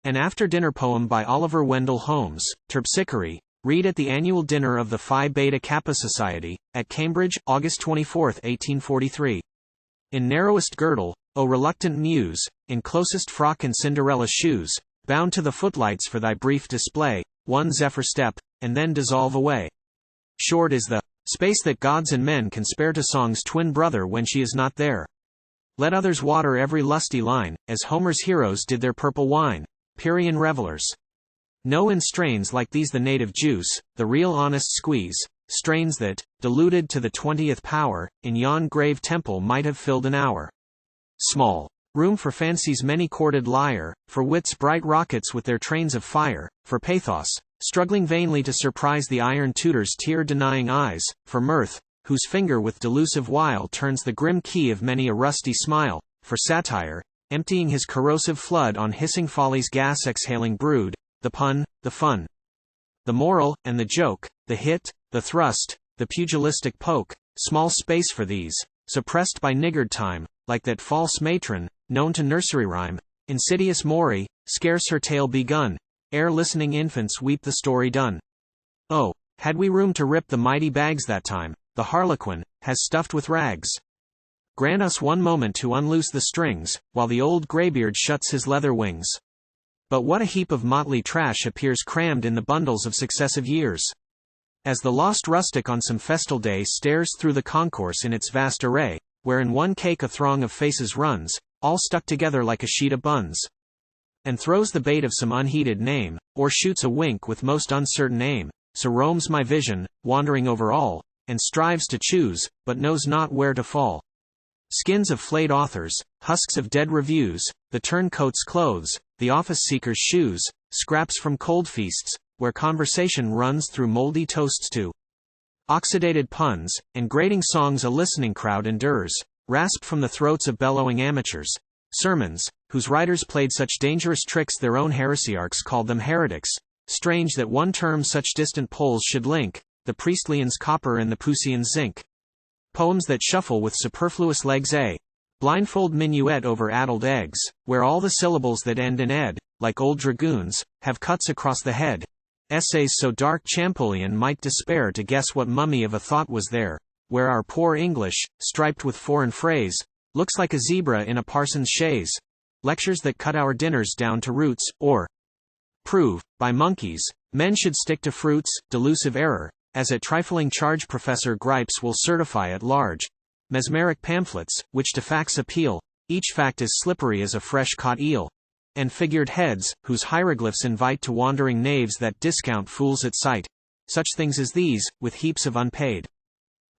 An after-dinner poem by Oliver Wendell Holmes, Terpsichore, read at the annual dinner of the Phi Beta Kappa Society, at Cambridge, August 24, 1843. In narrowest girdle, O reluctant Muse, in closest frock and Cinderella shoes, bound to the footlights for thy brief display, one zephyr step, and then dissolve away. Short is the space that gods and men can spare to song's twin brother when she is not there. Let others water every lusty line, as Homer's heroes did their purple wine. Pierian revellers. No in strains like these the native juice, the real honest squeeze, strains that, diluted to the 20th power, in yon grave temple might have filled an hour. Small room for fancy's many-chorded lyre, for wit's bright rockets with their trains of fire, for Pathos, struggling vainly to surprise the iron tutor's tear-denying eyes, for Mirth, whose finger with delusive wile turns the grim key of many a rusty smile, for Satire, emptying his corrosive flood on hissing folly's gas-exhaling brood, the pun, the fun, the moral, and the joke, the hit, the thrust, the pugilistic poke, small space for these, suppressed by niggard time, like that false matron, known to nursery rhyme, insidious Maury, scarce her tale begun, ere listening infants weep the story done. Oh, had we room to rip the mighty bags that time, the harlequin, has stuffed with rags. Grant us one moment to unloose the strings, while the old greybeard shuts his leather wings. But what a heap of motley trash appears crammed in the bundles of successive years. As the lost rustic on some festal day stares through the concourse in its vast array, where in one cake a throng of faces runs, all stuck together like a sheet of buns, and throws the bait of some unheeded name, or shoots a wink with most uncertain aim, so roams my vision, wandering over all, and strives to choose, but knows not where to fall. Skins of flayed authors, husks of dead reviews, the turncoat's clothes, the office-seeker's shoes, scraps from cold feasts, where conversation runs through moldy toasts to oxidated puns, and grating songs a listening crowd endures, rasp from the throats of bellowing amateurs. Sermons, whose writers played such dangerous tricks their own heresiarchs called them heretics. Strange that one term such distant poles should link, the priestlian's copper and the Pusian's zinc. Poems that shuffle with superfluous legs, a blindfold minuet over addled eggs, where all the syllables that end in ed, like old dragoons, have cuts across the head. Essays so dark Champollion might despair to guess what mummy of a thought was there, where our poor English, striped with foreign phrase, looks like a zebra in a parson's chaise. Lectures that cut our dinners down to roots, or prove, by monkeys, men should stick to fruits, delusive error, as at trifling charge Professor Gripes will certify at large. Mesmeric pamphlets, which to facts appeal, each fact is slippery as a fresh-caught eel. And figured heads, whose hieroglyphs invite to wandering knaves that discount fools at sight. Such things as these, with heaps of unpaid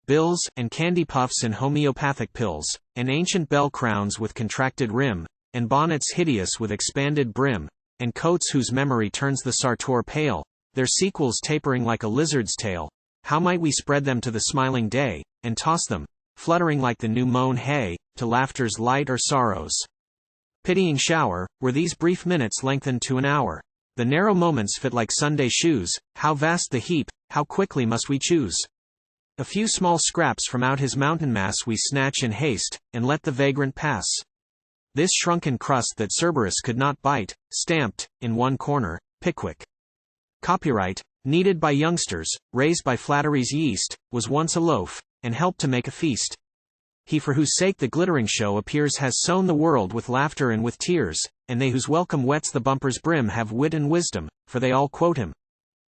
bills, and candy puffs and homeopathic pills, and ancient bell crowns with contracted rim, and bonnets hideous with expanded brim, and coats whose memory turns the Sartor pale, their sequels tapering like a lizard's tail. How might we spread them to the smiling day, and toss them, fluttering like the new mown hay, to laughter's light or sorrow's pitying shower, were these brief minutes lengthened to an hour. The narrow moments fit like Sunday shoes, how vast the heap, how quickly must we choose. A few small scraps from out his mountain mass we snatch in haste, and let the vagrant pass. This shrunken crust that Cerberus could not bite, stamped, in one corner, Pickwick. Copyright, kneaded by youngsters, raised by flattery's yeast, was once a loaf, and helped to make a feast. He for whose sake the glittering show appears has sown the world with laughter and with tears, and they whose welcome wets the bumper's brim have wit and wisdom, for they all quote him.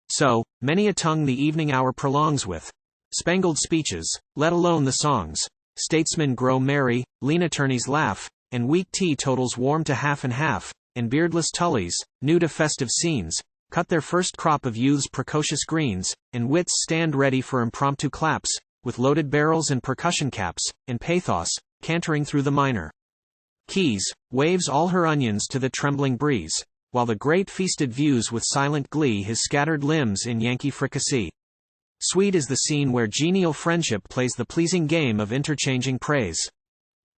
So, many a tongue the evening hour prolongs with spangled speeches, let alone the songs. Statesmen grow merry, lean attorneys laugh, and weak teetotals warm to half and half, and beardless tullies, new to festive scenes, cut their first crop of youth's precocious greens, and wits stand ready for impromptu claps, with loaded barrels and percussion caps, and Pathos, cantering through the minor keys, waves all her onions to the trembling breeze, while the great feasted views with silent glee his scattered limbs in Yankee fricassee. Sweet is the scene where genial friendship plays the pleasing game of interchanging praise.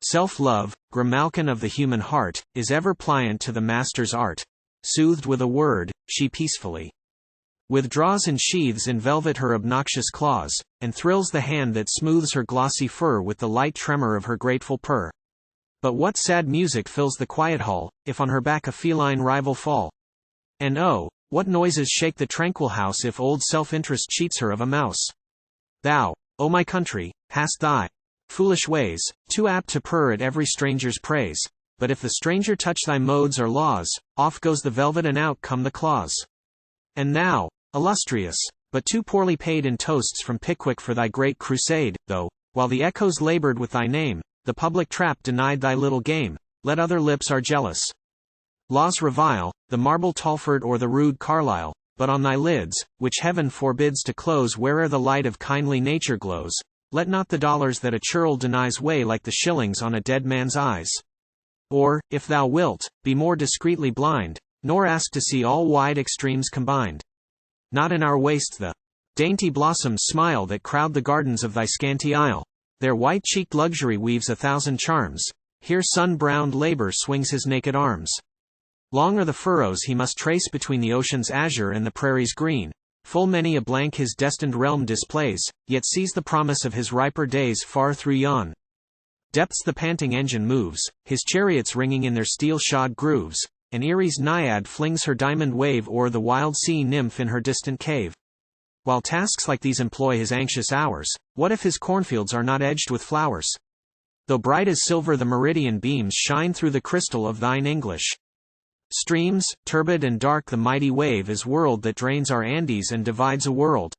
Self-love, grimalkin of the human heart, is ever pliant to the master's art. Soothed with a word, she peacefully withdraws and sheathes in velvet her obnoxious claws, and thrills the hand that smooths her glossy fur with the light tremor of her grateful purr. But what sad music fills the quiet hall, if on her back a feline rival fall? And oh, what noises shake the tranquil house if old self-interest cheats her of a mouse. Thou, O my country, hast thy foolish ways, too apt to purr at every stranger's praise. But if the stranger touch thy modes or laws, off goes the velvet and out come the claws. And thou, illustrious, but too poorly paid in toasts from Pickwick for thy great crusade, though, while the echoes labored with thy name, the public trap denied thy little game, let other lips are jealous. Laws revile, the marble Talford or the rude Carlisle, but on thy lids, which heaven forbids to close where'er the light of kindly nature glows, let not the dollars that a churl denies weigh like the shillings on a dead man's eyes. Or, if thou wilt, be more discreetly blind, nor ask to see all wide extremes combined. Not in our waste the dainty blossoms smile that crowd the gardens of thy scanty isle. Their white-cheeked luxury weaves 1,000 charms. Here sun-browned labor swings his naked arms. Long are the furrows he must trace between the ocean's azure and the prairie's green. Full many a blank his destined realm displays, yet sees the promise of his riper days far through yon depths the panting engine moves, his chariots ringing in their steel-shod grooves. An Erie's naiad flings her diamond wave o'er the wild sea nymph in her distant cave. While tasks like these employ his anxious hours, what if his cornfields are not edged with flowers? Though bright as silver the meridian beams shine through the crystal of thine English streams, turbid and dark the mighty wave is whirled that drains our Andes and divides a world.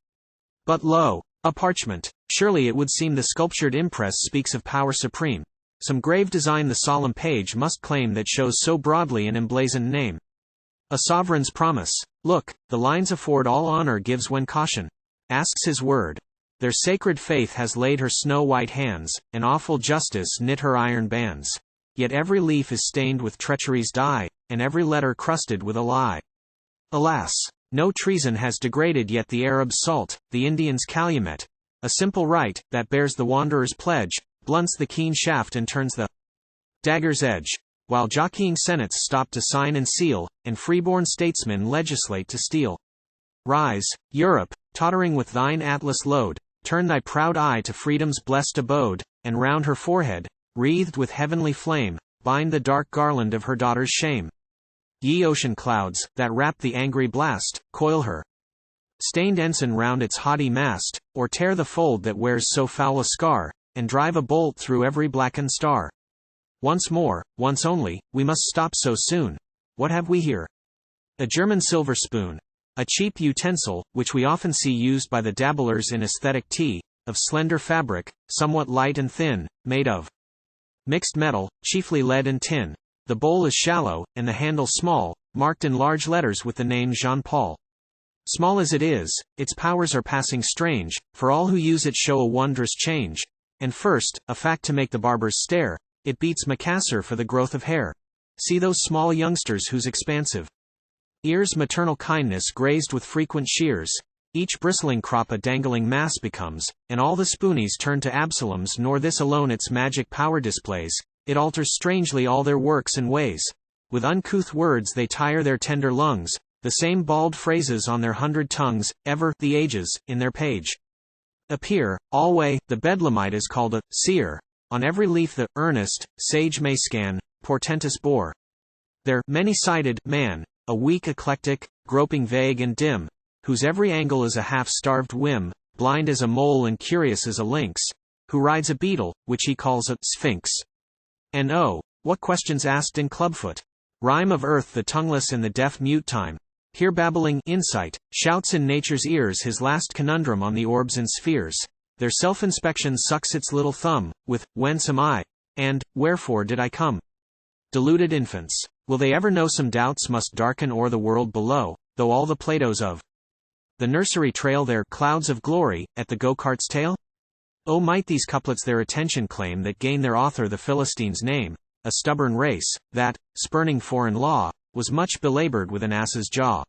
But lo, a parchment, surely it would seem the sculptured impress speaks of power supreme. Some grave design the solemn page must claim that shows so broadly an emblazoned name. A sovereign's promise. Look, the lines afford all honor gives when caution asks his word. Their sacred faith has laid her snow-white hands, and awful justice knit her iron bands. Yet every leaf is stained with treachery's dye, and every letter crusted with a lie. Alas, no treason has degraded yet the Arab's salt, the Indian's calumet. A simple rite, that bears the wanderer's pledge, blunts the keen shaft and turns the dagger's edge, while jockeying senates stop to sign and seal, and freeborn statesmen legislate to steal. Rise, Europe, tottering with thine Atlas load, turn thy proud eye to freedom's blessed abode, and round her forehead, wreathed with heavenly flame, bind the dark garland of her daughter's shame. Ye ocean clouds, that wrap the angry blast, coil her stained ensign round its haughty mast, or tear the fold that wears so foul a scar, and drive a bolt through every blackened star. Once more, once only, we must stop so soon. What have we here? A German silver spoon. A cheap utensil, which we often see used by the dabblers in aesthetic tea, of slender fabric, somewhat light and thin, made of mixed metal, chiefly lead and tin. The bowl is shallow, and the handle small, marked in large letters with the name Jean-Paul. Small as it is, its powers are passing strange, for all who use it show a wondrous change. And first, a fact to make the barbers stare, it beats Macassar for the growth of hair. See those small youngsters whose expansive ears maternal kindness grazed with frequent shears. Each bristling crop a dangling mass becomes, and all the spoonies turn to Absaloms. Nor this alone its magic power displays, it alters strangely all their works and ways. With uncouth words they tire their tender lungs, the same bald phrases on their 100 tongues, ever, the ages, in their page appear, alway. The bedlamite is called a seer. On every leaf the earnest sage may scan, portentous bore their many-sided man, a weak eclectic, groping vague and dim, whose every angle is a half-starved whim, blind as a mole and curious as a lynx, who rides a beetle, which he calls a sphinx. And oh, what questions asked in clubfoot! Rhyme of earth the tongueless and the deaf-mute time. Here babbling insight shouts in nature's ears his last conundrum on the orbs and spheres. Their self-inspection sucks its little thumb, with, whence am I? And, wherefore did I come? Deluded infants. Will they ever know some doubts must darken o'er the world below, though all the Platos of the nursery trail their clouds of glory, at the go-kart's tail? Oh, might these couplets their attention claim that gain their author the Philistines' name, a stubborn race, that, spurning foreign law, was much belabored with an ass's jaw.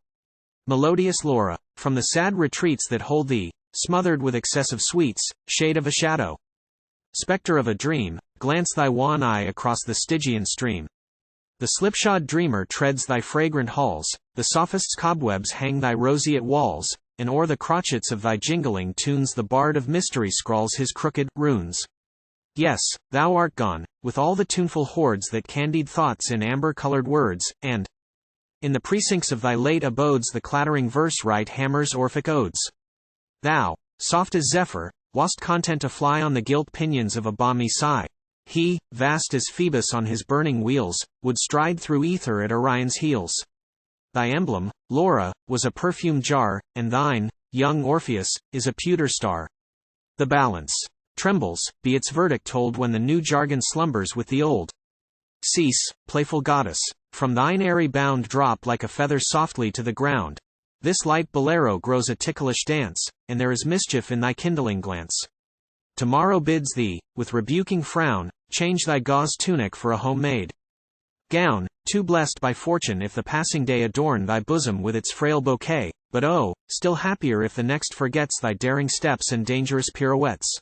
Melodious Laura, from the sad retreats that hold thee, smothered with excessive sweets, shade of a shadow, spectre of a dream, glance thy wan eye across the Stygian stream. The slipshod dreamer treads thy fragrant halls, the sophist's cobwebs hang thy roseate walls, and o'er the crotchets of thy jingling tunes the bard of mystery scrawls his crooked runes. Yes, thou art gone, with all the tuneful hordes that candied thoughts in amber-colored words, and In the precincts of thy late abodes the clattering verse write hammers Orphic odes. Thou, soft as zephyr, wast content to fly on the gilt pinions of a balmy sigh. He, vast as Phoebus on his burning wheels, would stride through ether at Orion's heels. Thy emblem, Laura, was a perfumed jar, and thine, young Orpheus, is a pewter star. The balance trembles, be its verdict told when the new jargon slumbers with the old. Cease, playful goddess, from thine airy bound drop like a feather softly to the ground. This light bolero grows a ticklish dance, and there is mischief in thy kindling glance. Tomorrow bids thee, with rebuking frown, change thy gauze tunic for a homemade gown, too blessed by fortune if the passing day adorn thy bosom with its frail bouquet, but oh, still happier if the next forgets thy daring steps and dangerous pirouettes.